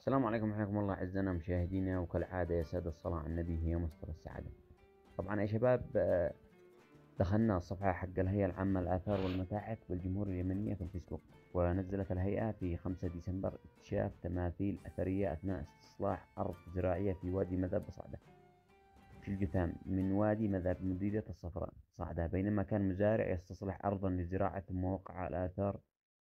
السلام عليكم، حياكم الله أعزائنا مشاهدينا. وكالعادة يا سادة، الصلاة على النبي هي مصدر السعادة. طبعا يا شباب، دخلنا الصفحة حق الهيئة العامة للآثار والمتاحف بالجمهورية اليمنية في الفيسبوك. ونزلت الهيئة في 5 ديسمبر اكتشاف تماثيل أثرية أثناء استصلاح أرض زراعية في وادي مذاب صعدة في الجثام من وادي مذاب مديرية الصفراء صعدة، بينما كان مزارع يستصلح أرضا للزراعة، ثم وقع الآثار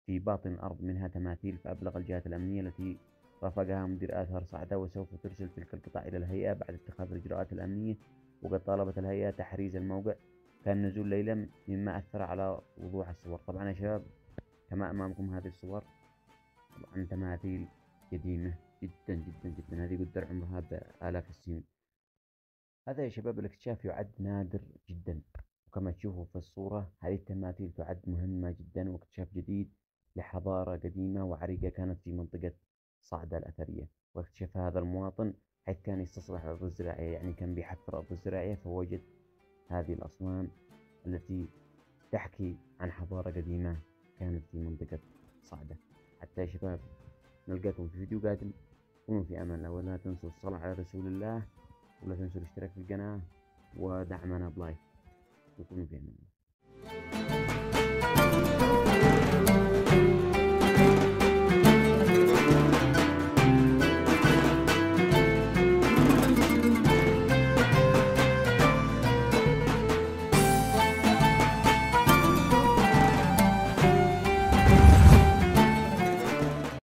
في باطن الأرض منها تماثيل. فأبلغ الجهات الأمنية التي رافقها مدير آثار صعدة، وسوف ترسل تلك القطع إلى الهيئة بعد اتخاذ الإجراءات الأمنية. وقد طالبت الهيئة تحريز الموقع. كان النزول ليلا مما أثر على وضوح الصور. طبعا يا شباب، كما أمامكم هذه الصور، طبعا تماثيل قديمة جدا جدا جدا، هذه قدر عمرها بآلاف السنين. هذا يا شباب الاكتشاف يعد نادر جدا، وكما تشوفوا في الصورة هذه التماثيل تعد مهمة جدا، واكتشاف جديد لحضارة قديمة وعريقة كانت في منطقة صعدة الأثرية. واكتشف هذا المواطن حيث كان يستصلح الأرض الزراعية، يعني كان بيحفر الأرض الزراعية، فوجد هذه الأصنام التي تحكي عن حضارة قديمة كانت في منطقة صعدة. حتى يا شباب، نلقاكم في فيديو قادم. كونوا في أمان الله، ولا تنسوا الصلاة على رسول الله، ولا تنسوا الاشتراك في القناة ودعمنا بلايك. وكونوا في أمان الله.